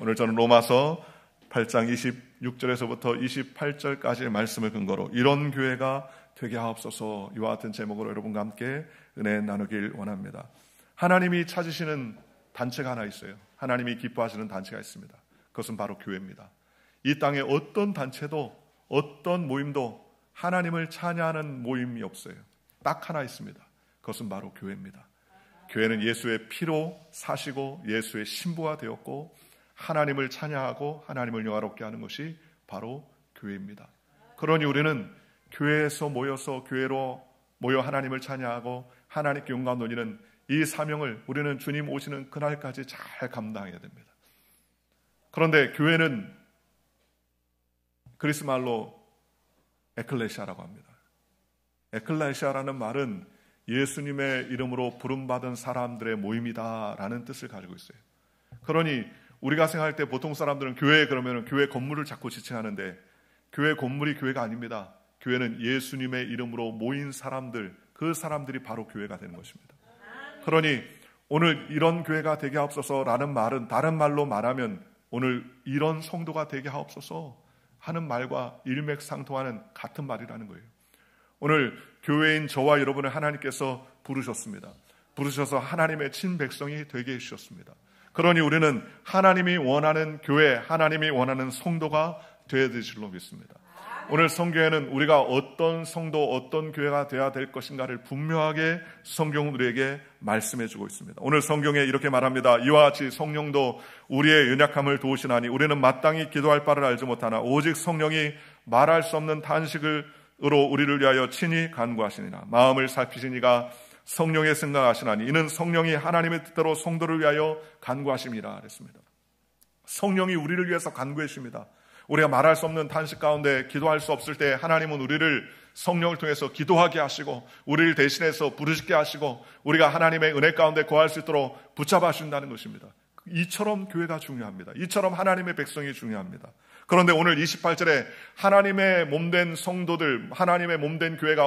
오늘 저는 로마서 8장 26절에서부터 28절까지의 말씀을 근거로 이런 교회가 되게 하옵소서, 이와 같은 제목으로 여러분과 함께 은혜 나누길 원합니다. 하나님이 찾으시는 단체가 하나 있어요. 하나님이 기뻐하시는 단체가 있습니다. 그것은 바로 교회입니다. 이 땅에 어떤 단체도 어떤 모임도 하나님을 찬양하는 모임이 없어요. 딱 하나 있습니다. 그것은 바로 교회입니다. 교회는 예수의 피로 사시고 예수의 신부가 되었고 하나님을 찬양하고 하나님을 영화롭게 하는 것이 바로 교회입니다. 그러니 우리는 교회에서 모여서 교회로 모여 하나님을 찬양하고 하나님께 영광 돌리는 이 사명을 우리는 주님 오시는 그날까지 잘 감당해야 됩니다. 그런데 교회는 그리스 말로 에클레시아라고 합니다. 에클레시아라는 말은 예수님의 이름으로 부름받은 사람들의 모임이다라는 뜻을 가지고 있어요. 그러니 우리가 생각할 때 보통 사람들은 교회 그러면 교회 건물을 자꾸 지칭하는데 교회 건물이 교회가 아닙니다. 교회는 예수님의 이름으로 모인 사람들, 그 사람들이 바로 교회가 되는 것입니다. 그러니 오늘 이런 교회가 되게 하옵소서라는 말은 다른 말로 말하면 오늘 이런 성도가 되게 하옵소서 하는 말과 일맥상통하는 같은 말이라는 거예요. 오늘 교회인 저와 여러분을 하나님께서 부르셨습니다. 부르셔서 하나님의 친백성이 되게 해주셨습니다. 그러니 우리는 하나님이 원하는 교회, 하나님이 원하는 성도가 되어야 될 줄로 믿습니다. 오늘 성경에는 우리가 어떤 성도, 어떤 교회가 되어야 될 것인가를 분명하게 성경은 우리에게 말씀해주고 있습니다. 오늘 성경에 이렇게 말합니다. 이와 같이 성령도 우리의 연약함을 도우시나니 우리는 마땅히 기도할 바를 알지 못하나 오직 성령이 말할 수 없는 탄식으로 우리를 위하여 친히 간구하시니라. 마음을 살피시니가 성령의 생각하시나니 이는 성령이 하나님의 뜻대로 성도를 위하여 간구하심이라 그랬습니다. 성령이 우리를 위해서 간구해 주십니다. 우리가 말할 수 없는 탄식 가운데 기도할 수 없을 때 하나님은 우리를 성령을 통해서 기도하게 하시고 우리를 대신해서 부르시게 하시고 우리가 하나님의 은혜 가운데 거할 수 있도록 붙잡아 주신다는 것입니다. 이처럼 교회가 중요합니다. 이처럼 하나님의 백성이 중요합니다. 그런데 오늘 28절에 하나님의 몸된 성도들, 하나님의 몸된 교회가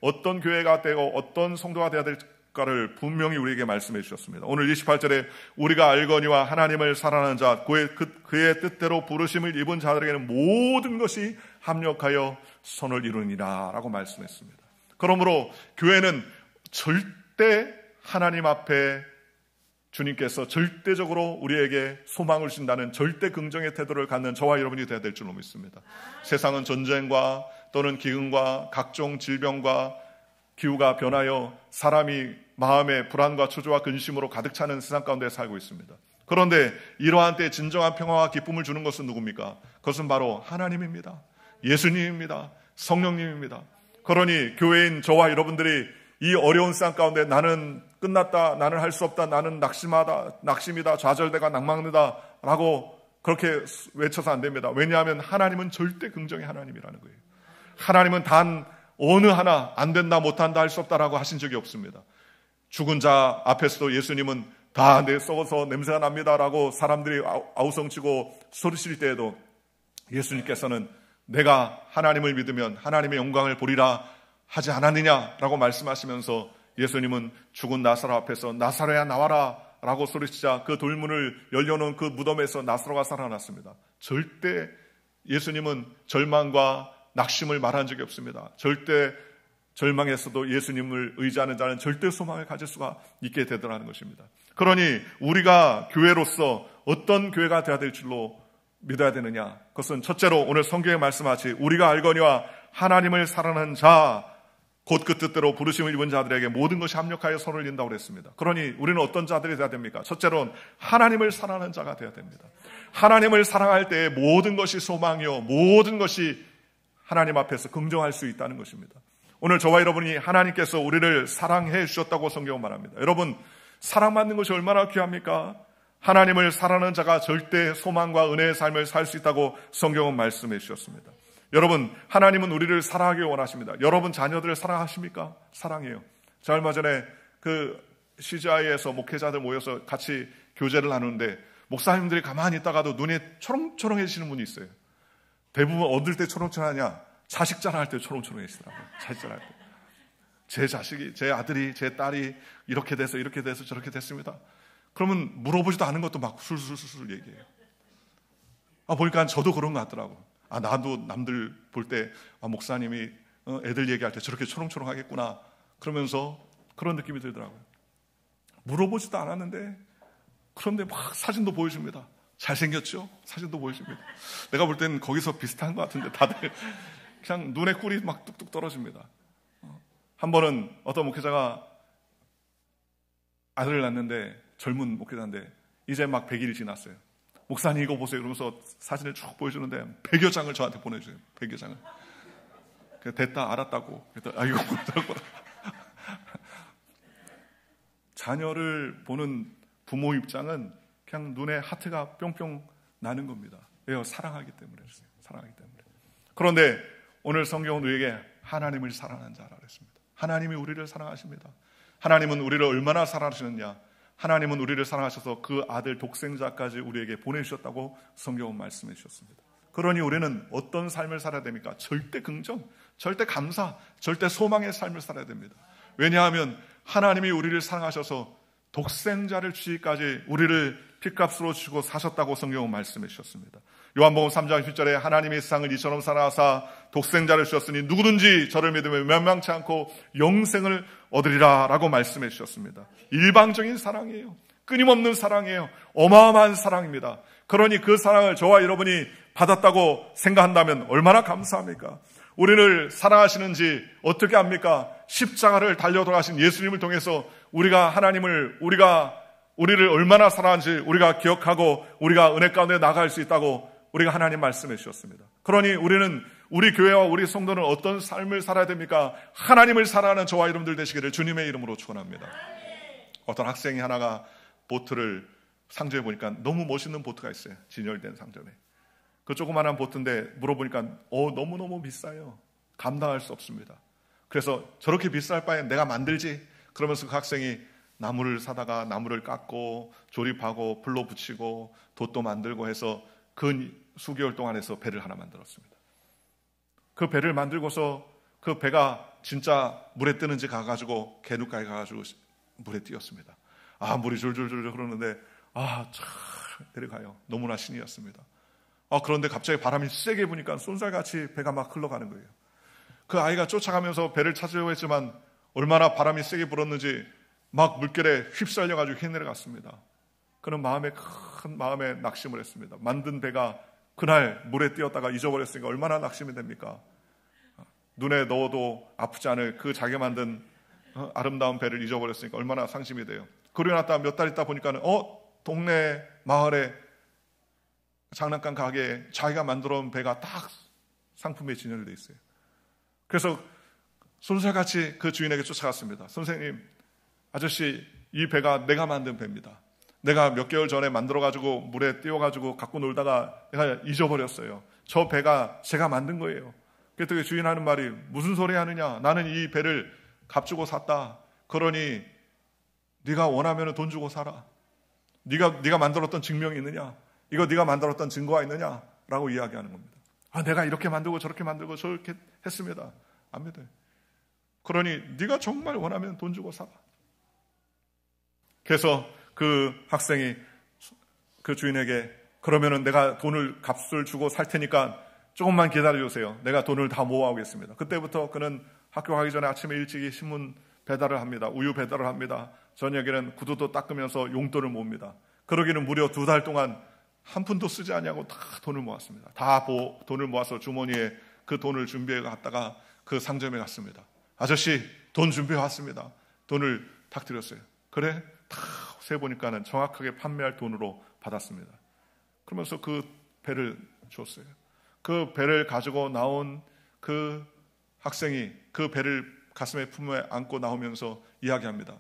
어떤 교회가 되고 어떤 성도가 되어야 될까를 분명히 우리에게 말씀해 주셨습니다. 오늘 28절에 우리가 알거니와 하나님을 사랑하는 자, 그의 뜻대로 부르심을 입은 자들에게는 모든 것이 합력하여 선을 이루니라 라고 말씀했습니다. 그러므로 교회는 절대 하나님 앞에 주님께서 절대적으로 우리에게 소망을 주신다는 절대 긍정의 태도를 갖는 저와 여러분이 되어야 될 줄로 믿습니다. 세상은 전쟁과 또는 기근과 각종 질병과 기후가 변하여 사람이 마음의 불안과 초조와 근심으로 가득 차는 세상 가운데 살고 있습니다. 그런데 이러한 때 진정한 평화와 기쁨을 주는 것은 누굽니까? 그것은 바로 하나님입니다. 예수님입니다. 성령님입니다. 그러니 교회인 저와 여러분들이 이 어려운 세상 가운데 나는 끝났다, 나는 할 수 없다, 나는 낙심이다, 좌절되가 낭망이다 라고 그렇게 외쳐서 안 됩니다. 왜냐하면 하나님은 절대 긍정의 하나님이라는 거예요. 하나님은 단 어느 하나 안 된다, 못한다, 할 수 없다라고 하신 적이 없습니다. 죽은 자 앞에서도 예수님은 다 썩어서 냄새가 납니다라고 사람들이 아우성치고 소리칠 때에도 예수님께서는 내가 하나님을 믿으면 하나님의 영광을 보리라 하지 않았느냐라고 말씀하시면서 예수님은 죽은 나사로 앞에서 나사로야 나와라 라고 소리치자 그 돌문을 열려놓은 그 무덤에서 나사로가 살아났습니다. 절대 예수님은 절망과 낙심을 말한 적이 없습니다. 절대 절망에서도 예수님을 의지하는 자는 절대 소망을 가질 수가 있게 되더라는 것입니다. 그러니 우리가 교회로서 어떤 교회가 되어야 될 줄로 믿어야 되느냐? 그것은 첫째로 오늘 성경에 말씀하시 우리가 알거니와 하나님을 사랑하는 자 곧 그 뜻대로 부르심을 입은 자들에게 모든 것이 합력하여 선을 이룬다고 그랬습니다. 그러니 우리는 어떤 자들이 되어야 됩니까? 첫째로는 하나님을 사랑하는 자가 되어야 됩니다. 하나님을 사랑할 때 모든 것이 소망이요 모든 것이 하나님 앞에서 긍정할 수 있다는 것입니다. 오늘 저와 여러분이 하나님께서 우리를 사랑해 주셨다고 성경은 말합니다. 여러분 사랑받는 것이 얼마나 귀합니까? 하나님을 사랑하는 자가 절대 소망과 은혜의 삶을 살 수 있다고 성경은 말씀해 주셨습니다. 여러분 하나님은 우리를 사랑하기 원하십니다. 여러분 자녀들을 사랑하십니까? 사랑해요. 저 얼마 전에 그 CGI에서 목회자들 모여서 같이 교제를 나누는데 목사님들이 가만히 있다가도 눈이 초롱초롱해지시는 분이 있어요. 대부분 얻을 때 초롱초롱하냐? 자식 자랑할 때 초롱초롱해지더라고요. 자식 자랑할 때. 제 자식이, 제 아들이, 제 딸이 이렇게 돼서 저렇게 됐습니다. 그러면 물어보지도 않은 것도 막 술술술 얘기해요. 보니까 저도 그런 것 같더라고. 나도 남들 볼 때 목사님이 애들 얘기할 때 저렇게 초롱초롱 하겠구나 그러면서 그런 느낌이 들더라고요. 물어보지도 않았는데 그런데 막 사진도 보여줍니다. 잘생겼죠? 사진도 보여줍니다. 내가 볼 때는 거기서 비슷한 것 같은데 다들 그냥 눈에 꿀이 막 뚝뚝 떨어집니다. 한 번은 어떤 목회자가 아들을 낳는데 젊은 목회자인데 이제 막 100일이 지났어요. 목사님 이거 보세요. 그러면서 사진을 쭉 보여주는데 100여 장을 저한테 보내줘요. 100여 장을. 됐다 알았다고. 이거 뭐라고. 자녀를 보는 부모 입장은 그냥 눈에 하트가 뿅뿅 나는 겁니다. 왜요? 사랑하기 때문에. 사랑하기 때문에. 그런데 오늘 성경은 우리에게 하나님을 사랑하는 자라 그랬습니다. 하나님이 우리를 사랑하십니다. 하나님은 우리를 얼마나 사랑하시느냐. 하나님은 우리를 사랑하셔서 그 아들 독생자까지 우리에게 보내주셨다고 성경은 말씀해 주셨습니다. 그러니 우리는 어떤 삶을 살아야 됩니까? 절대 긍정, 절대 감사, 절대 소망의 삶을 살아야 됩니다. 왜냐하면 하나님이 우리를 사랑하셔서 독생자를 주시기까지 우리를 핏값으로 주시고 사셨다고 성경은 말씀해 주셨습니다. 요한복음 3장 10절에 하나님이 세상을 이처럼 사랑하사 독생자를 주셨으니 누구든지 저를 믿으면 멸망치 않고 영생을 얻으리라 라고 말씀해 주셨습니다. 일방적인 사랑이에요. 끊임없는 사랑이에요. 어마어마한 사랑입니다. 그러니 그 사랑을 저와 여러분이 받았다고 생각한다면 얼마나 감사합니까? 우리를 사랑하시는지 어떻게 압니까? 십자가를 달려 돌아가신 예수님을 통해서 우리를 얼마나 사랑하는지 우리가 기억하고 우리가 은혜 가운데 나갈 수 있다고 우리가 하나님 말씀해 주셨습니다. 그러니 우리는 우리 교회와 우리 성도는 어떤 삶을 살아야 됩니까? 하나님을 사랑하는 저와 여러분들 되시기를 주님의 이름으로 축원합니다. 어떤 학생이 하나가 보트를 상점에 보니까 너무 멋있는 보트가 있어요. 진열된 상점에. 그 조그만한 보트인데 물어보니까 너무너무 비싸요. 감당할 수 없습니다. 그래서 저렇게 비쌀 바엔 내가 만들지. 그러면서 그 학생이 나무를 사다가 나무를 깎고 조립하고 불로 붙이고 돛도 만들고 해서 근 수개월 동안 해서 배를 하나 만들었습니다. 그 배를 만들고서 그 배가 진짜 물에 뜨는지 가가지고 개누가에 가가지고 물에 띄었습니다. 물이 줄줄줄 흐르는데 참 내려가요. 너무나 신이었습니다. 그런데 갑자기 바람이 세게 부니까 쏜살같이 배가 막 흘러가는 거예요. 그 아이가 쫓아가면서 배를 찾으려고 했지만 얼마나 바람이 세게 불었는지 막 물결에 휩쓸려가지고 휘내려갔습니다. 그는 큰 마음에 낙심을 했습니다. 만든 배가 그날 물에 띄었다가 잊어버렸으니까 얼마나 낙심이 됩니까? 눈에 넣어도 아프지 않을 그 자기가 만든 아름다운 배를 잊어버렸으니까 얼마나 상심이 돼요. 그러고 났다 몇 달 있다 보니까는 동네 마을에 장난감 가게에 자기가 만들어 온 배가 딱 상품에 진열되어 있어요. 그래서 손살같이 그 주인에게 쫓아갔습니다. 선생님, 아저씨, 이 배가 내가 만든 배입니다. 내가 몇 개월 전에 만들어가지고 물에 띄워가지고 갖고 놀다가 내가 잊어버렸어요. 저 배가 제가 만든 거예요. 그랬더니 주인 하는 말이 무슨 소리 하느냐. 나는 이 배를 값주고 샀다. 그러니 네가 원하면 돈 주고 사라. 네가 만들었던 증명이 있느냐. 이거 네가 만들었던 증거가 있느냐. 라고 이야기하는 겁니다. 내가 이렇게 만들고 저렇게 만들고 저렇게 했습니다. 안 믿어요. 그러니 네가 정말 원하면 돈 주고 사라. 그래서 그 학생이 그 주인에게 그러면은 내가 값을 주고 살 테니까 조금만 기다려주세요. 내가 돈을 다 모아오겠습니다. 그때부터 그는 학교 가기 전에 아침에 일찍이 신문 배달을 합니다. 우유 배달을 합니다. 저녁에는 구두도 닦으면서 용돈을 모읍니다. 그러기는 무려 2달 동안 한 푼도 쓰지 않냐고 다 돈을 모았습니다. 돈을 모아서 주머니에 그 돈을 준비해 갔다가 그 상점에 갔습니다. 아저씨, 돈 준비해 왔습니다. 돈을 탁 드렸어요. 그래? 다 세보니까는 정확하게 판매할 돈으로 받았습니다. 그러면서 그 배를 줬어요. 그 배를 가지고 나온 그 학생이 그 배를 가슴에 품에 안고 나오면서 이야기합니다.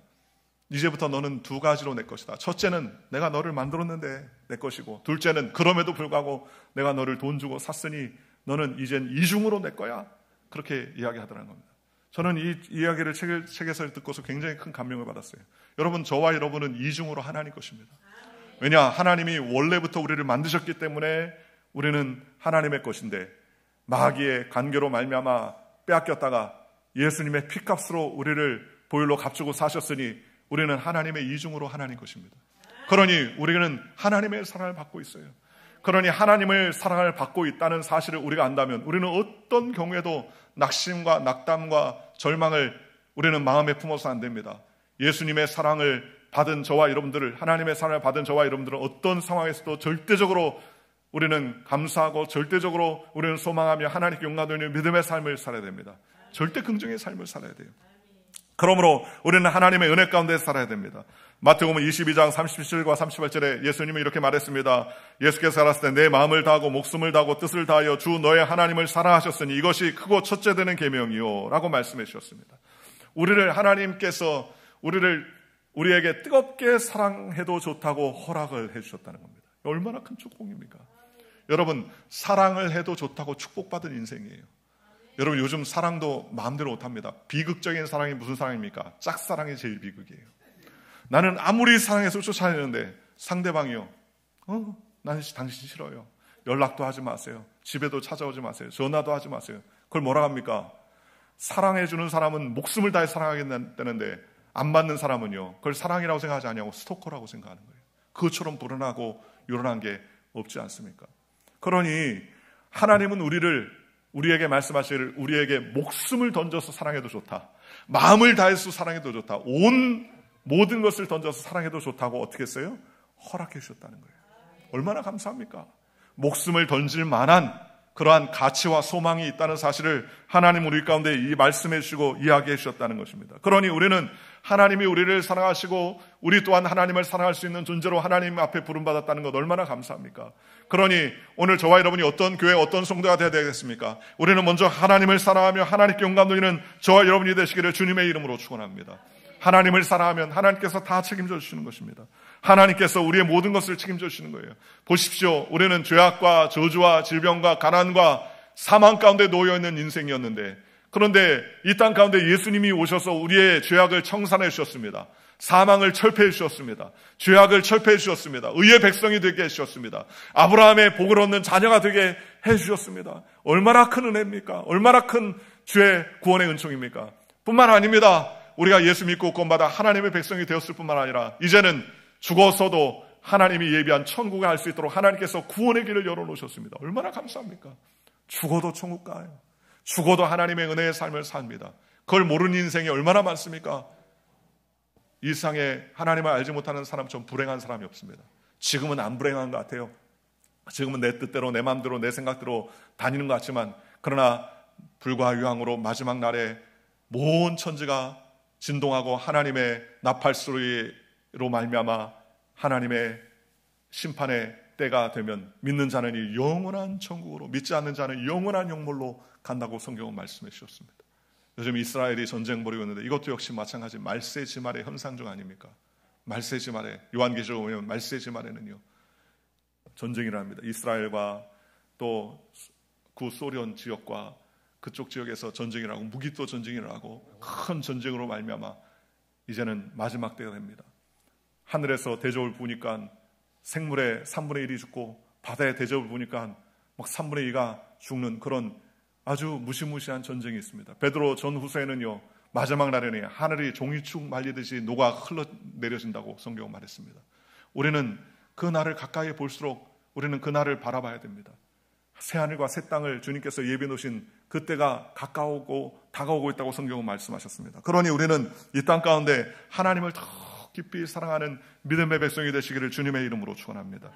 이제부터 너는 2가지로 내 것이다. 첫째는 내가 너를 만들었는데 내 것이고, 둘째는 그럼에도 불구하고 내가 너를 돈 주고 샀으니 너는 이젠 이중으로 내 거야. 그렇게 이야기하더라는 겁니다. 저는 이 이야기를 책에서 듣고서 굉장히 큰 감명을 받았어요. 여러분, 저와 여러분은 이중으로 하나님 것입니다. 왜냐? 하나님이 원래부터 우리를 만드셨기 때문에 우리는 하나님의 것인데 마귀의 관계로 말미암아 빼앗겼다가 예수님의 피값으로 우리를 보혈로 값주고 사셨으니 우리는 하나님의 이중으로 하나님 것입니다. 그러니 우리는 하나님의 사랑을 받고 있어요. 그러니 하나님의 사랑을 받고 있다는 사실을 우리가 안다면 우리는 어떤 경우에도 낙심과 낙담과 절망을 우리는 마음에 품어서 안 됩니다. 예수님의 사랑을 받은 저와 여러분들을, 하나님의 사랑을 받은 저와 여러분들은 어떤 상황에서도 절대적으로 우리는 감사하고 절대적으로 우리는 소망하며 하나님께 용납되는 믿음의 삶을 살아야 됩니다. 절대 긍정의 삶을 살아야 돼요. 그러므로 우리는 하나님의 은혜 가운데 살아야 됩니다. 마태복음 22장 37절과 38절에 예수님이 이렇게 말했습니다. 예수께서 가라사대 내 마음을 다하고 목숨을 다하고 뜻을 다하여 주 너의 하나님을 사랑하셨으니 이것이 크고 첫째 되는 계명이요 라고 말씀해 주셨습니다. 우리를 하나님께서 우리에게 뜨겁게 사랑해도 좋다고 허락을 해 주셨다는 겁니다. 얼마나 큰 축복입니까? 여러분, 사랑을 해도 좋다고 축복받은 인생이에요. 여러분, 요즘 사랑도 마음대로 못합니다. 비극적인 사랑이 무슨 사랑입니까? 짝사랑이 제일 비극이에요. 나는 아무리 사랑해서 쫓아내는데 상대방이요, 나는 당신 싫어요. 연락도 하지 마세요. 집에도 찾아오지 마세요. 전화도 하지 마세요. 그걸 뭐라 합니까? 사랑해주는 사람은 목숨을 다해 사랑하겠다는데 안 받는 사람은요, 그걸 사랑이라고 생각하지 않냐고 스토커라고 생각하는 거예요. 그것처럼 불안하고 요란한 게 없지 않습니까? 그러니 하나님은 우리에게 말씀하시기를 우리에게 목숨을 던져서 사랑해도 좋다, 마음을 다해서 사랑해도 좋다, 모든 것을 던져서 사랑해도 좋다고 어떻게 했어요? 허락해 주셨다는 거예요. 얼마나 감사합니까? 목숨을 던질 만한 그러한 가치와 소망이 있다는 사실을 하나님 우리 가운데 이 말씀해 주시고 이야기해 주셨다는 것입니다. 그러니 우리는 하나님이 우리를 사랑하시고 우리 또한 하나님을 사랑할 수 있는 존재로 하나님 앞에 부름받았다는 것 얼마나 감사합니까? 그러니 오늘 저와 여러분이 어떤 교회, 어떤 성도가 되어야 되겠습니까? 우리는 먼저 하나님을 사랑하며 하나님께 영광 돌리는 저와 여러분이 되시기를 주님의 이름으로 축원합니다. 하나님을 사랑하면 하나님께서 다 책임져 주시는 것입니다. 하나님께서 우리의 모든 것을 책임져 주시는 거예요. 보십시오. 우리는 죄악과 저주와 질병과 가난과 사망 가운데 놓여있는 인생이었는데, 그런데 이 땅 가운데 예수님이 오셔서 우리의 죄악을 청산해 주셨습니다. 사망을 철폐해 주셨습니다. 죄악을 철폐해 주셨습니다. 의의 백성이 되게 해주셨습니다. 아브라함의 복을 얻는 자녀가 되게 해주셨습니다. 얼마나 큰 은혜입니까? 얼마나 큰 죄 구원의 은총입니까? 뿐만 아닙니다. 우리가 예수 믿고 구원받아 하나님의 백성이 되었을 뿐만 아니라 이제는 죽어서도 하나님이 예비한 천국에 갈 수 있도록 하나님께서 구원의 길을 열어놓으셨습니다. 얼마나 감사합니까? 죽어도 천국 가요. 죽어도 하나님의 은혜의 삶을 삽니다. 그걸 모르는 인생이 얼마나 많습니까? 이 세상에 하나님을 알지 못하는 사람처럼 불행한 사람이 없습니다. 지금은 안 불행한 것 같아요. 지금은 내 뜻대로 내 마음대로 내 생각대로 다니는 것 같지만, 그러나 불과 유황으로 마지막 날에 모든 천지가 진동하고 하나님의 나팔소리로 말미암아 하나님의 심판의 때가 되면 믿는 자는 이 영원한 천국으로, 믿지 않는 자는 영원한 영몰로 간다고 성경은 말씀해 주셨습니다. 요즘 이스라엘이 전쟁 벌이고 있는데 이것도 역시 마찬가지 말세지말의 현상 중 아닙니까? 말세지말에, 요한계시록 보면 말세지말에는요 전쟁이랍니다. 이스라엘과 또 구소련 지역과 그쪽 지역에서 전쟁이라고, 무기또 전쟁이라고 큰 전쟁으로 말미암아 이제는 마지막 때가 됩니다. 하늘에서 대접을 부으니까 생물의 3분의 1이 죽고 바다의 대접을 부으니까 막 3분의 2가 죽는 그런 아주 무시무시한 전쟁이 있습니다. 베드로 전후서에는요 마지막 날에는 하늘이 종이축 말리듯이 녹아 흘러내려진다고 성경은 말했습니다. 우리는 그 날을 가까이 볼수록 우리는 그 날을 바라봐야 됩니다. 새하늘과 새 땅을 주님께서 예비해 놓으신 그때가 가까우고 다가오고 있다고 성경은 말씀하셨습니다. 그러니 우리는 이 땅 가운데 하나님을 더 깊이 사랑하는 믿음의 백성이 되시기를 주님의 이름으로 축원합니다.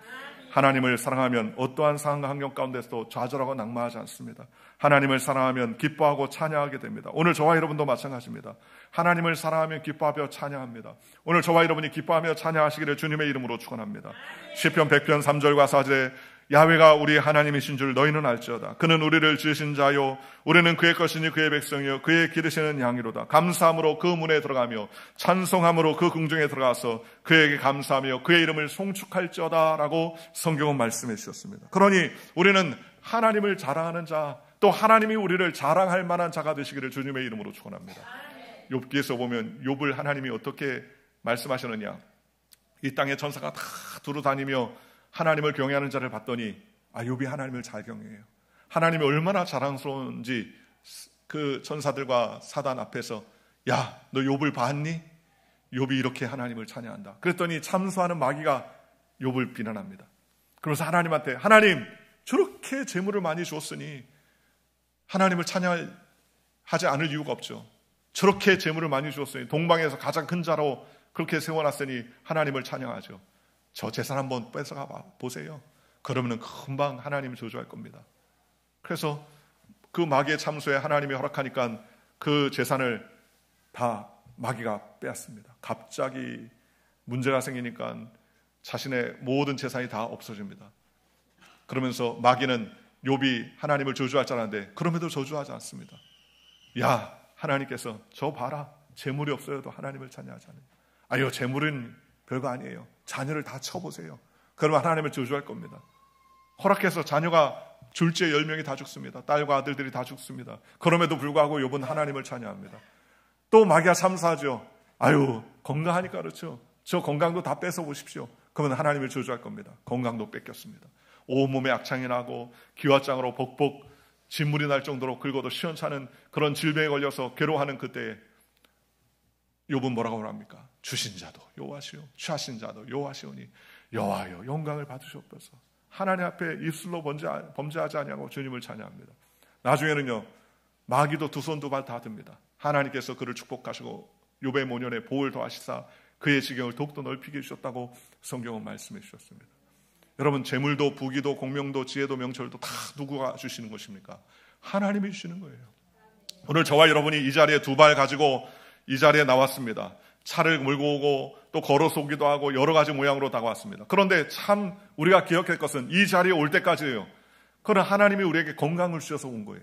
하나님을 사랑하면 어떠한 상황과 환경 가운데서도 좌절하고 낙마하지 않습니다. 하나님을 사랑하면 기뻐하고 찬양하게 됩니다. 오늘 저와 여러분도 마찬가지입니다. 하나님을 사랑하면 기뻐하며 찬양합니다. 오늘 저와 여러분이 기뻐하며 찬양하시기를 주님의 이름으로 축원합니다. 시편 100편 3절과 4절에 야훼가 우리 하나님이신 줄 너희는 알지어다. 그는 우리를 지으신 자요 우리는 그의 것이니 그의 백성이요 그의 기르시는 양이로다. 감사함으로 그 문에 들어가며 찬송함으로 그 궁중에 들어가서 그에게 감사하며 그의 이름을 송축할지어다 라고 성경은 말씀해 주셨습니다. 그러니 우리는 하나님을 자랑하는 자, 또 하나님이 우리를 자랑할 만한 자가 되시기를 주님의 이름으로 축원합니다. 욥기에서 보면 욥을 하나님이 어떻게 말씀하셨느냐, 이 땅의 천사가 다 두루 다니며 하나님을 경외하는 자를 봤더니 욥이 하나님을 잘 경외해요. 하나님이 얼마나 자랑스러운지 그 천사들과 사단 앞에서 야, 너 욥을 봤니? 욥이 이렇게 하나님을 찬양한다. 그랬더니 참소하는 마귀가 욥을 비난합니다. 그러면서 하나님한테, 하나님 저렇게 재물을 많이 주었으니 하나님을 찬양하지 않을 이유가 없죠. 저렇게 재물을 많이 주었으니, 동방에서 가장 큰 자로 그렇게 세워놨으니 하나님을 찬양하죠. 저 재산 한번 뺏어가 보세요. 그러면 금방 하나님을 저주할 겁니다. 그래서 그 마귀의 참소에 하나님이 허락하니까 그 재산을 다 마귀가 빼앗습니다. 갑자기 문제가 생기니까 자신의 모든 재산이 다 없어집니다. 그러면서 마귀는 욥이 하나님을 저주할 줄 알았는데 그럼에도 저주하지 않습니다. 야, 하나님께서 저 봐라, 재물이 없어도 하나님을 찬양하잖아요. 아유, 재물은 별거 아니에요. 자녀를 다 쳐보세요. 그러면 하나님을 저주할 겁니다. 허락해서 자녀가 둘째 10명이 다 죽습니다. 딸과 아들들이 다 죽습니다. 그럼에도 불구하고 욥은 하나님을 찬양합니다. 또 마귀가 참사하죠. 아유, 건강하니까 그렇죠. 저 건강도 다 뺏어 보십시오. 그러면 하나님을 저주할 겁니다. 건강도 뺏겼습니다. 온몸에 악창이 나고 기와장으로 복복 진물이 날 정도로 긁어도 시원찮은 그런 질병에 걸려서 괴로워하는 그때에 욥은 뭐라고 말합니까? 주신 자도 여호와시오, 취하신 자도 여호와시오니 여호와여 영광을 받으시옵소서. 하나님 앞에 입술로 범죄하지 아니하고 주님을 찬양합니다. 나중에는요, 마귀도 두 손 두 발 다 듭니다. 하나님께서 그를 축복하시고 욥의 모년에 보을 더하시사 그의 지경을 더욱더 넓히게 해주셨다고 성경은 말씀해 주셨습니다. 여러분, 재물도 부귀도 공명도 지혜도 명철도 다 누구가 주시는 것입니까? 하나님이 주시는 거예요. 오늘 저와 여러분이 이 자리에 두 발 가지고 이 자리에 나왔습니다. 차를 몰고 오고 또 걸어서 오기도 하고 여러 가지 모양으로 다가왔습니다. 그런데 참 우리가 기억할 것은 이 자리에 올 때까지예요. 그러나 하나님이 우리에게 건강을 주셔서 온 거예요.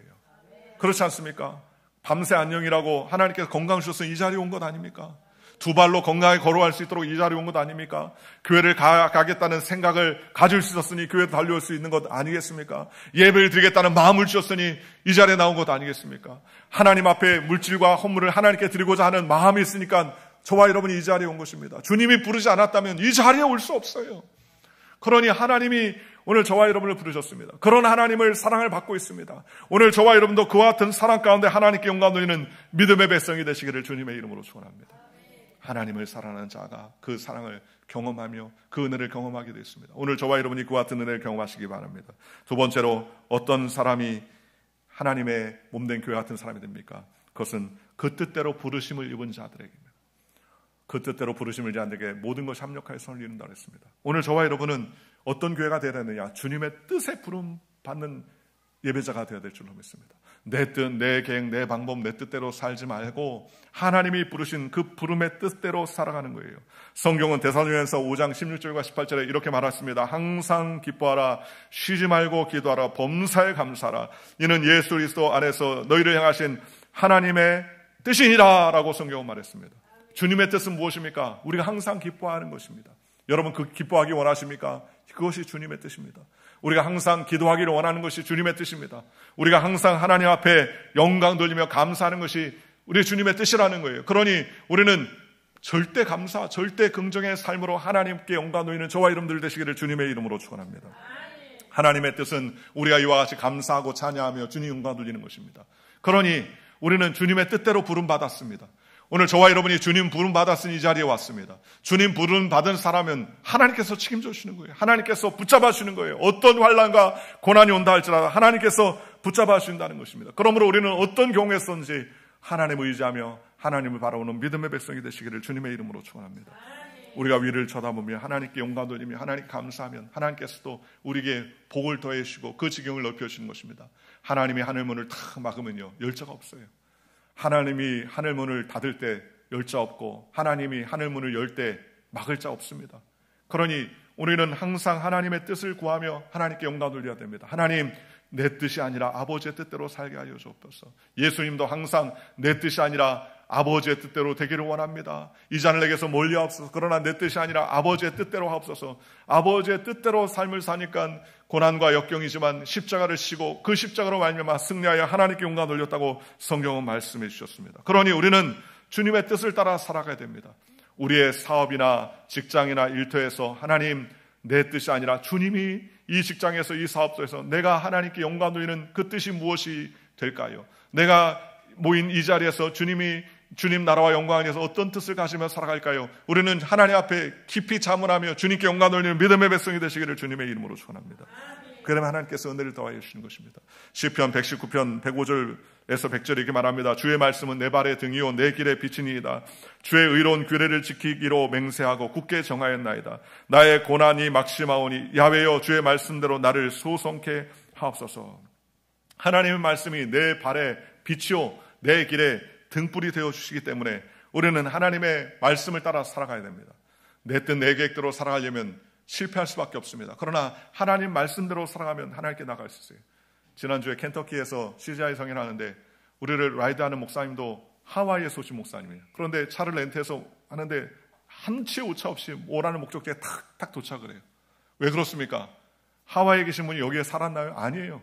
그렇지 않습니까? 밤새 안녕이라고 하나님께서 건강 주셔서 이 자리에 온 것 아닙니까? 두 발로 건강하게 걸어갈 수 있도록 이 자리에 온 것 아닙니까? 교회를 가겠다는 생각을 가질 수 있었으니 교회도 달려올 수 있는 것 아니겠습니까? 예배를 드리겠다는 마음을 주셨으니 이 자리에 나온 것 아니겠습니까? 하나님 앞에 물질과 헌물을 하나님께 드리고자 하는 마음이 있으니까 저와 여러분이 이 자리에 온 것입니다. 주님이 부르지 않았다면 이 자리에 올 수 없어요. 그러니 하나님이 오늘 저와 여러분을 부르셨습니다. 그런 하나님을 사랑을 받고 있습니다. 오늘 저와 여러분도 그와 같은 사랑 가운데 하나님께 영광 돌리는 믿음의 백성이 되시기를 주님의 이름으로 축원합니다. 하나님을 사랑하는 자가 그 사랑을 경험하며 그 은혜를 경험하게 되었습니다. 오늘 저와 여러분이 그와 같은 은혜를 경험하시기 바랍니다. 두 번째로, 어떤 사람이 하나님의 몸된 교회 같은 사람이 됩니까? 그것은 그 뜻대로 부르심을 입은 자들에게입니다. 그 뜻대로 부르심을 입은 자들에게 모든 것이 합력하여 선을 이룬다고 했습니다. 오늘 저와 여러분은 어떤 교회가 되어야 되느냐? 주님의 뜻에 부름 받는 예배자가 되어야 될 줄로 믿습니다. 내 뜻, 내 계획, 내 방법, 내 뜻대로 살지 말고 하나님이 부르신 그 부름의 뜻대로 살아가는 거예요. 성경은 데살로니가서 5장 16절과 18절에 이렇게 말했습니다. 항상 기뻐하라, 쉬지 말고 기도하라, 범사에 감사하라. 이는 예수 그리스도 안에서 너희를 향하신 하나님의 뜻이니라 라고 성경은 말했습니다. 주님의 뜻은 무엇입니까? 우리가 항상 기뻐하는 것입니다. 여러분, 그 기뻐하기 원하십니까? 그것이 주님의 뜻입니다. 우리가 항상 기도하기를 원하는 것이 주님의 뜻입니다. 우리가 항상 하나님 앞에 영광 돌리며 감사하는 것이 우리 주님의 뜻이라는 거예요. 그러니 우리는 절대 감사, 절대 긍정의 삶으로 하나님께 영광 돌리는 저와 여러분들 되시기를 주님의 이름으로 축원합니다. 하나님의 뜻은 우리가 이와 같이 감사하고 찬양하며 주님 영광 돌리는 것입니다. 그러니 우리는 주님의 뜻대로 부름받았습니다. 오늘 저와 여러분이 주님 부름 받았으니 이 자리에 왔습니다. 주님 부름 받은 사람은 하나님께서 책임져 주시는 거예요. 하나님께서 붙잡아 주시는 거예요. 어떤 환난과 고난이 온다 할지라도 하나님께서 붙잡아 주신다는 것입니다. 그러므로 우리는 어떤 경우에서든지 하나님을 의지하며 하나님을 바라보는 믿음의 백성이 되시기를 주님의 이름으로 축원합니다. 우리가 위를 쳐다보며 하나님께 영광 돌리며 하나님께 감사하면 하나님께서도 우리에게 복을 더해 주시고 그 지경을 넓혀 주시는 것입니다. 하나님이 하늘문을 탁 막으면요, 열자가 없어요. 하나님이 하늘문을 닫을 때 열자 없고 하나님이 하늘문을 열 때 막을 자 없습니다. 그러니 우리는 항상 하나님의 뜻을 구하며 하나님께 영광 돌려야 됩니다. 하나님, 내 뜻이 아니라 아버지의 뜻대로 살게 하여 주옵소서. 예수님도 항상 내 뜻이 아니라 아버지의 뜻대로 되기를 원합니다. 이 잔을 내게서 멀리 하옵소서. 그러나 내 뜻이 아니라 아버지의 뜻대로 하옵소서. 아버지의 뜻대로 삶을 사니까 고난과 역경이지만 십자가를 지고 그 십자가로 말미암아 승리하여 하나님께 영광 돌렸다고 성경은 말씀해 주셨습니다. 그러니 우리는 주님의 뜻을 따라 살아가야 됩니다. 우리의 사업이나 직장이나 일터에서 하나님, 내 뜻이 아니라 주님이 이 직장에서 이 사업소에서 내가 하나님께 영광 돌리는 그 뜻이 무엇이 될까요? 내가 모인 이 자리에서 주님이 주님 나라와 영광에 대해서 어떤 뜻을 가지며 살아갈까요? 우리는 하나님 앞에 깊이 자문하며 주님께 영광 돌리는 믿음의 백성이 되시기를 주님의 이름으로 축원합니다. 그러면 하나님께서 은혜를 더하여 주시는 것입니다. 시편 119편 105절에서 100절 이렇게 말합니다. 주의 말씀은 내 발의 등이요 내 길의 빛이니이다. 주의 의로운 규례를 지키기로 맹세하고 굳게 정하였나이다. 나의 고난이 막심하오니 야훼여 주의 말씀대로 나를 소성케 하옵소서. 하나님의 말씀이 내 발의 빛이요 내 길의 등불이 되어주시기 때문에 우리는 하나님의 말씀을 따라 살아가야 됩니다. 내 뜻 내 계획대로 살아가려면 실패할 수밖에 없습니다. 그러나 하나님 말씀대로 살아가면 하나님께 나갈 수 있어요. 지난주에 켄터키에서 CGI 성회를 하는데 우리를 라이드하는 목사님도 하와이에 소신 목사님이에요. 그런데 차를 렌트해서 하는데 한치의 오차 없이 오라는 목적지에 탁탁 도착을 해요. 왜 그렇습니까? 하와이에 계신 분이 여기에 살았나요? 아니에요.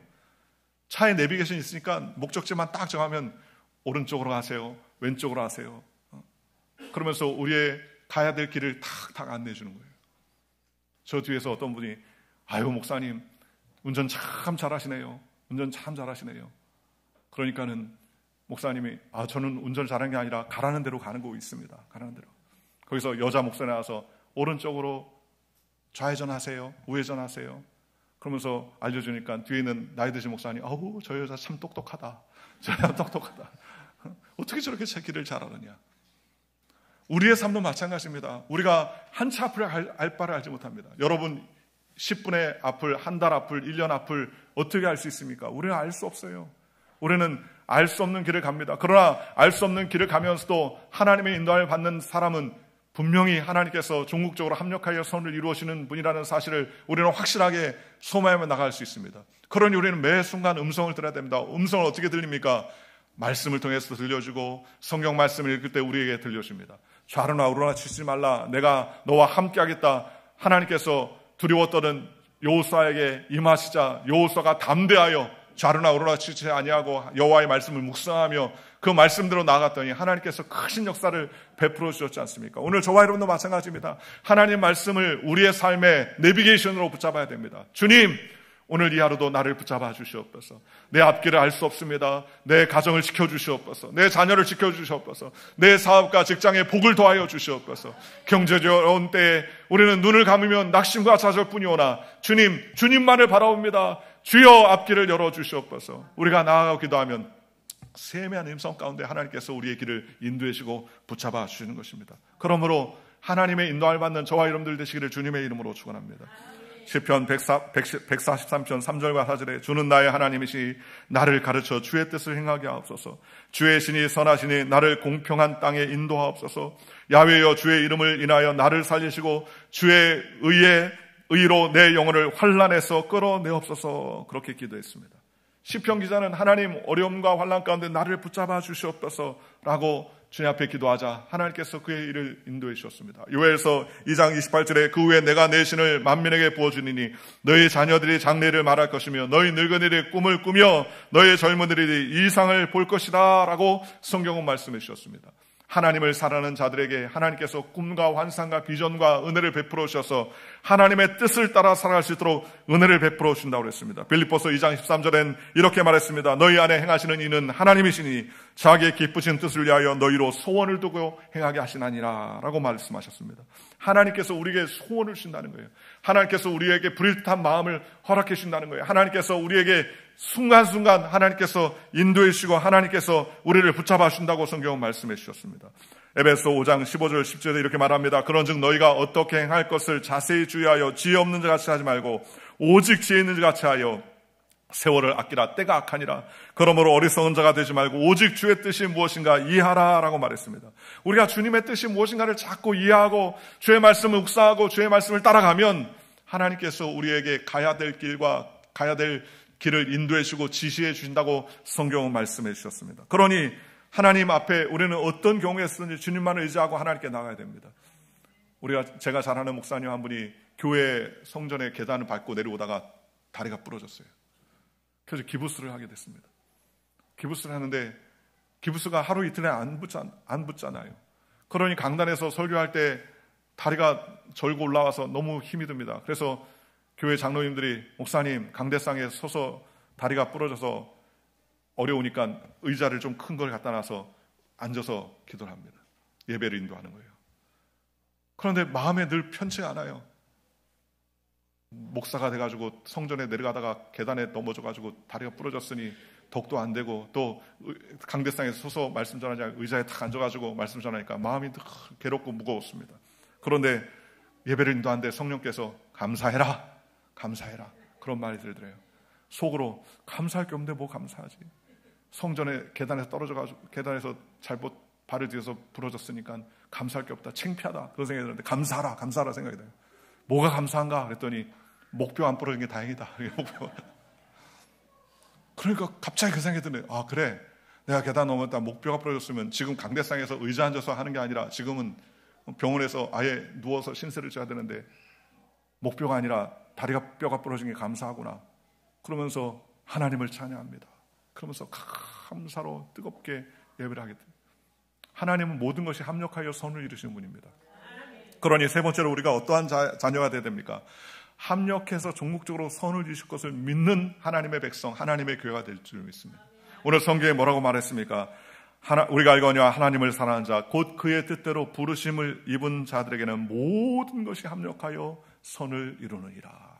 차에 내비게이션 있으니까 목적지만 딱 정하면 오른쪽으로 가세요. 왼쪽으로 가세요. 그러면서 우리의 가야 될 길을 탁탁 안내해 주는 거예요. 저 뒤에서 어떤 분이 아유 목사님 운전 참 잘하시네요. 운전 참 잘하시네요. 그러니까는 목사님이 저는 운전 잘하는 게 아니라 가라는 대로 가는 거 있습니다. 가라는 대로. 거기서 여자 목사 나와서 오른쪽으로 좌회전하세요. 우회전하세요. 그러면서 알려주니까 뒤에 있는 나이 드신 목사님 아우 저 여자 참 똑똑하다. 저 여자 똑똑하다. 어떻게 저렇게 제 길을 잘 알았냐. 우리의 삶도 마찬가지입니다. 우리가 한치 앞을 알 바를 알지 못합니다. 여러분 10분의 앞을, 한 달 앞을, 1년 앞을 어떻게 알 수 있습니까? 우리는 알 수 없어요. 우리는 알 수 없는 길을 갑니다. 그러나 알 수 없는 길을 가면서도 하나님의 인도를 받는 사람은 분명히 하나님께서 종국적으로 합력하여 선을 이루어지는 분이라는 사실을 우리는 확실하게 소망하며 나갈 수 있습니다. 그러니 우리는 매 순간 음성을 들어야 됩니다. 음성을 어떻게 들립니까? 말씀을 통해서 들려주고 성경 말씀을 읽을 때 우리에게 들려줍니다. 좌로나 우로나 치지 말라. 내가 너와 함께 하겠다. 하나님께서 두려워 떠는 여호수아에게 임하시자 여호수아가 담대하여 좌로나 우로나 치지 아니하고 여호와의 말씀을 묵상하며 그 말씀대로 나아갔더니 하나님께서 크신 역사를 베풀어 주셨지 않습니까? 오늘 저와 여러분도 마찬가지입니다. 하나님의 말씀을 우리의 삶의 내비게이션으로 붙잡아야 됩니다. 주님 오늘 이 하루도 나를 붙잡아 주시옵소서. 내 앞길을 알 수 없습니다. 내 가정을 지켜주시옵소서. 내 자녀를 지켜주시옵소서. 내 사업과 직장에 복을 더하여 주시옵소서. 경제적 어려운 때에 우리는 눈을 감으면 낙심과 좌절뿐이오나 주님만을 바라봅니다. 주여 앞길을 열어주시옵소서. 우리가 나아가고 기도하면 세미한 음성 가운데 하나님께서 우리의 길을 인도해주시고 붙잡아 주시는 것입니다. 그러므로 하나님의 인도를 받는 저와 여러분들 되시기를 주님의 이름으로 축원합니다. 시편 143편 3절과 4절에 주는 나의 하나님이시니 나를 가르쳐 주의 뜻을 행하게 하옵소서. 주의 신이 선하시니 나를 공평한 땅에 인도하옵소서. 야훼여 주의 이름을 인하여 나를 살리시고 주의 의로 내 영혼을 환난에서 끌어내옵소서. 그렇게 기도했습니다. 시편 기자는 하나님 어려움과 환난 가운데 나를 붙잡아 주시옵소서라고 주님 앞에 기도하자 하나님께서 그의 일을 인도해 주셨습니다. 요엘서 2장 28절에 그 후에 내가 내 신을 만민에게 부어주니니 너희 자녀들이 장래를 말할 것이며 너희 늙은이들이 꿈을 꾸며 너희 젊은이들이 이상을 볼 것이다 라고 성경은 말씀해 주셨습니다. 하나님을 사랑하는 자들에게 하나님께서 꿈과 환상과 비전과 은혜를 베풀어 주셔서 하나님의 뜻을 따라 살아갈 수 있도록 은혜를 베풀어 주신다고 그랬습니다. 빌립보서 2장 13절엔 이렇게 말했습니다. 너희 안에 행하시는 이는 하나님이시니 자기의 기쁘신 뜻을 위하여 너희로 소원을 두고 행하게 하시나니라 라고 말씀하셨습니다. 하나님께서 우리에게 소원을 주신다는 거예요. 하나님께서 우리에게 불일듯한 마음을 허락해 주신다는 거예요. 하나님께서 우리에게 순간순간 하나님께서 인도해 주시고 하나님께서 우리를 붙잡아 주신다고 성경은 말씀해 주셨습니다. 에베소 5장 15절 10절에 이렇게 말합니다. 그런즉 너희가 어떻게 행할 것을 자세히 주의하여 지혜 없는 자 같이 하지 말고 오직 지혜 있는 자 같이 하여 세월을 아끼라. 때가 악하니라. 그러므로 어리석은 자가 되지 말고 오직 주의 뜻이 무엇인가 이해하라 라고 말했습니다. 우리가 주님의 뜻이 무엇인가를 자꾸 이해하고 주의 말씀을 묵상하고 주의 말씀을 따라가면 하나님께서 우리에게 가야 될 길과 가야 될 길을 인도해 주고 지시해 주신다고 성경은 말씀해 주셨습니다. 그러니 하나님 앞에 우리는 어떤 경우에 쓰든지 주님만을 의지하고 하나님께 나가야 됩니다. 제가 잘 아는 목사님 한 분이 교회 성전의 계단을 밟고 내려오다가 다리가 부러졌어요. 그래서 기부스를 하게 됐습니다. 기부스를 하는데 기부스가 하루 이틀에 안 붙잖아요. 그러니 강단에서 설교할 때 다리가 절고 올라와서 너무 힘이 듭니다. 그래서 교회 장로님들이 목사님 강대상에 서서 다리가 부러져서 어려우니까 의자를 좀 큰 걸 갖다 놔서 앉아서 기도를 합니다. 예배를 인도하는 거예요. 그런데 마음에 늘 편치 않아요. 목사가 돼가지고 성전에 내려가다가 계단에 넘어져가지고 다리가 부러졌으니 덕도 안 되고, 또 강대상에 서서 말씀 전하자 의자에 탁 앉아가지고 말씀 전하니까 마음이 괴롭고 무거웠습니다. 그런데 예배를 인도하는데 성령께서 감사해라, 감사해라, 그런 말이 들더래요. 속으로 감사할 게 없는데 뭐 감사하지. 성전에 계단에서 떨어져가지고 계단에서 잘못 발을 뒤에서 부러졌으니까 감사할 게 없다, 창피하다, 그런 생각이 드는데 감사하라, 감사하라 생각이 들어요. 뭐가 감사한가 그랬더니 목뼈 안 부러진 게 다행이다. 그러니까 갑자기 그 생각이 드네요. 아, 그래, 내가 계단 넘었다 목뼈가 부러졌으면 지금 강대상에서 의자 앉아서 하는 게 아니라 지금은 병원에서 아예 누워서 신세를 져야 되는데 목뼈가 아니라 다리가 뼈가 부러진 게 감사하구나. 그러면서 하나님을 찬양합니다. 그러면서 감사로 뜨겁게 예배를 하게 됩니다. 하나님은 모든 것이 합력하여 선을 이루시는 분입니다. 그러니 세 번째로 우리가 어떠한 자녀가 되어야 됩니까? 합력해서 종국적으로 선을 이루실 것을 믿는 하나님의 백성, 하나님의 교회가 될 줄 믿습니다. 오늘 성경에 뭐라고 말했습니까? 우리가 알거니와 하나님을 사랑하는 자, 곧 그의 뜻대로 부르심을 입은 자들에게는 모든 것이 합력하여 선을 이루느니라.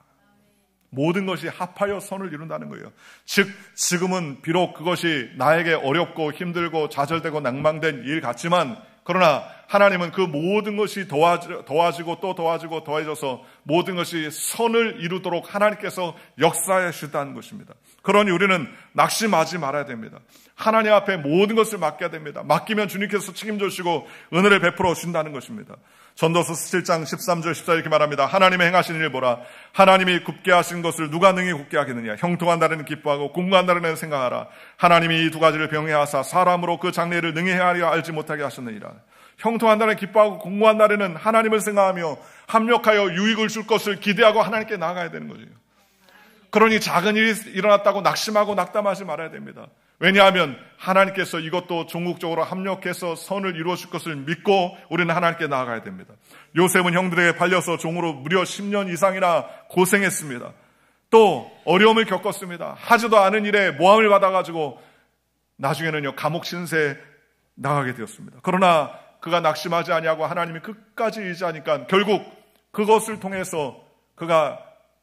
모든 것이 합하여 선을 이룬다는 거예요. 즉 지금은 비록 그것이 나에게 어렵고 힘들고 좌절되고 낭망된 일 같지만, 그러나 하나님은 그 모든 것이 더해지고 또 더해지고 더해져서 모든 것이 선을 이루도록 하나님께서 역사하시다는 것입니다. 그러니 우리는 낙심하지 말아야 됩니다. 하나님 앞에 모든 것을 맡겨야 됩니다. 맡기면 주님께서 책임져 주시고 은혜를 베풀어 주신다는 것입니다. 전도서 7장 13절 14절 이렇게 말합니다. 하나님의 행하신 일을 보라. 하나님이 굽게 하신 것을 누가 능히 굽게 하겠느냐. 형통한 날에는 기뻐하고 공고한 날에는 생각하라. 하나님이 이 두 가지를 병행하사 사람으로 그 장래를 능히 행하려 알지 못하게 하셨느니라. 형통한 날에는 기뻐하고 공고한 날에는 하나님을 생각하며 합력하여 유익을 줄 것을 기대하고 하나님께 나아가야 되는 거죠. 그러니 작은 일이 일어났다고 낙심하고 낙담하지 말아야 됩니다. 왜냐하면 하나님께서 이것도 종국적으로 합력해서 선을 이루어 줄 것을 믿고 우리는 하나님께 나아가야 됩니다. 요셉은 형들에게 팔려서 종으로 무려 10년 이상이나 고생했습니다. 또 어려움을 겪었습니다. 하지도 않은 일에 모함을 받아가지고 나중에는요 감옥 신세에 나가게 되었습니다. 그러나 그가 낙심하지 아니하고 하나님이 끝까지 의지하니까 결국 그것을 통해서 그가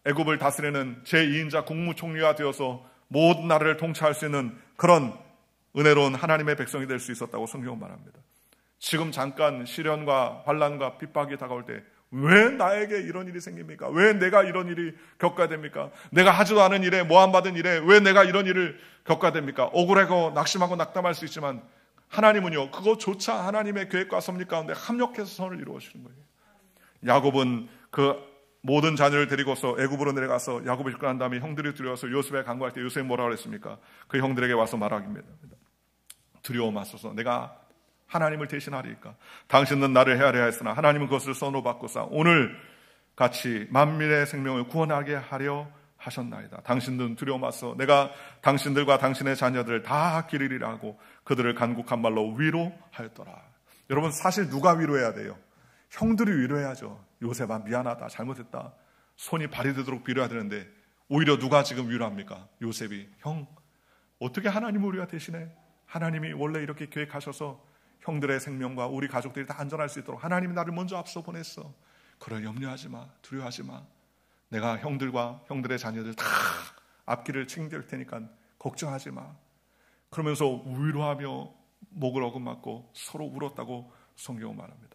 애굽을 다스리는 제2인자 국무총리가 되어서 모든 나라를 통치할 수 있는 그런 은혜로운 하나님의 백성이 될 수 있었다고 성경은 말합니다. 지금 잠깐 시련과 환난과 핍박이 다가올 때 왜 나에게 이런 일이 생깁니까? 왜 내가 이런 일이 겪어야 됩니까? 내가 하지도 않은 일에 모함받은 일에 왜 내가 이런 일을 겪어야 됩니까? 억울하고 낙심하고 낙담할 수 있지만 하나님은요 그것조차 하나님의 계획과 섭리 가운데 합력해서 선을 이루어 주시는 거예요. 야곱은 그 모든 자녀를 데리고서 애굽으로 내려가서 야곱을 일어난 다음에 형들이 두려워서 요셉에 간구할 때 요셉이 뭐라고 그랬습니까? 그 형들에게 와서 말하기입니다. 두려워 마소서. 내가 하나님을 대신하리까? 당신은 나를 헤아려 했으나 하나님은 그것을 선으로 바꾸사 오늘 같이 만민의 생명을 구원하게 하려 하셨나이다. 당신들은 두려워 마소. 내가 당신들과 당신의 자녀들을 다 기르리라 하고 그들을 간곡한 말로 위로하였더라. 여러분 사실 누가 위로해야 돼요? 형들이 위로해야죠. 요셉아 미안하다, 잘못했다, 손이 발이 되도록 빌어야 되는데 오히려 누가 지금 위로합니까? 요셉이. 형 어떻게 하나님을 우리가 대신해? 하나님이 원래 이렇게 계획하셔서 형들의 생명과 우리 가족들이 다 안전할 수 있도록 하나님이 나를 먼저 앞서 보냈어. 그래 염려하지 마, 두려워하지 마. 내가 형들과 형들의 자녀들 다 앞길을 책임질 테니까 걱정하지 마. 그러면서 위로하며 목을 어긋맞고 서로 울었다고 성경은 말합니다.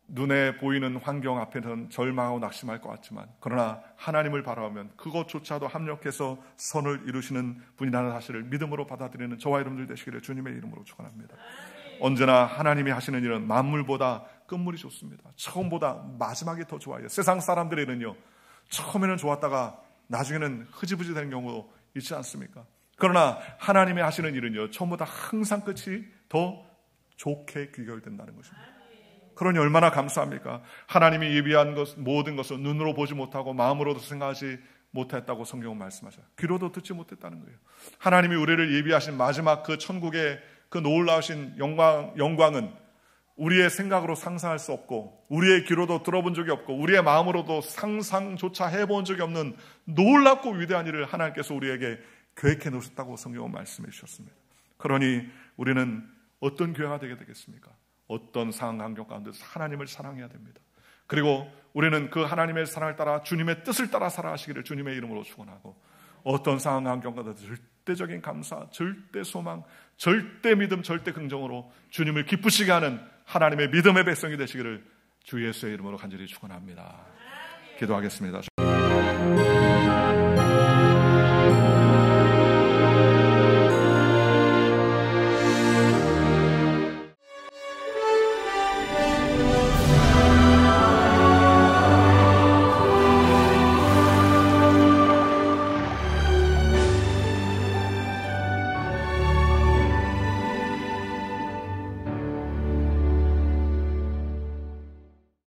눈에 보이는 환경 앞에는 절망하고 낙심할 것 같지만 그러나 하나님을 바라보면 그것조차도 합력해서 선을 이루시는 분이라는 사실을 믿음으로 받아들이는 저와 여러분들 되시기를 주님의 이름으로 축원합니다. 언제나 하나님이 하시는 일은 만물보다 끝물이 좋습니다. 처음보다 마지막이 더 좋아요. 세상 사람들에는요 처음에는 좋았다가 나중에는 흐지부지 되는 경우도 있지 않습니까? 그러나 하나님이 하시는 일은요 처음보다 항상 끝이 더 좋게 귀결된다는 것입니다. 그러니 얼마나 감사합니까? 하나님이 예비한 것 모든 것을 눈으로 보지 못하고 마음으로도 생각하지 못했다고 성경은 말씀하셔요. 귀로도 듣지 못했다는 거예요. 하나님이 우리를 예비하신 마지막 그 천국의 그 놀라우신 영광은 우리의 생각으로 상상할 수 없고 우리의 귀로도 들어본 적이 없고 우리의 마음으로도 상상조차 해본 적이 없는 놀랍고 위대한 일을 하나님께서 우리에게 계획해 놓으셨다고 성경은 말씀해 주셨습니다. 그러니 우리는 어떤 교회가 되게 되겠습니까? 어떤 상황 환경 가운데서 하나님을 사랑해야 됩니다. 그리고 우리는 그 하나님의 사랑을 따라 주님의 뜻을 따라 살아가시기를 주님의 이름으로 축원하고, 어떤 상황 환경 가운데 절대적인 감사, 절대 소망, 절대 믿음, 절대 긍정으로 주님을 기쁘시게 하는 하나님의 믿음의 백성이 되시기를 주 예수의 이름으로 간절히 축원합니다. 기도하겠습니다.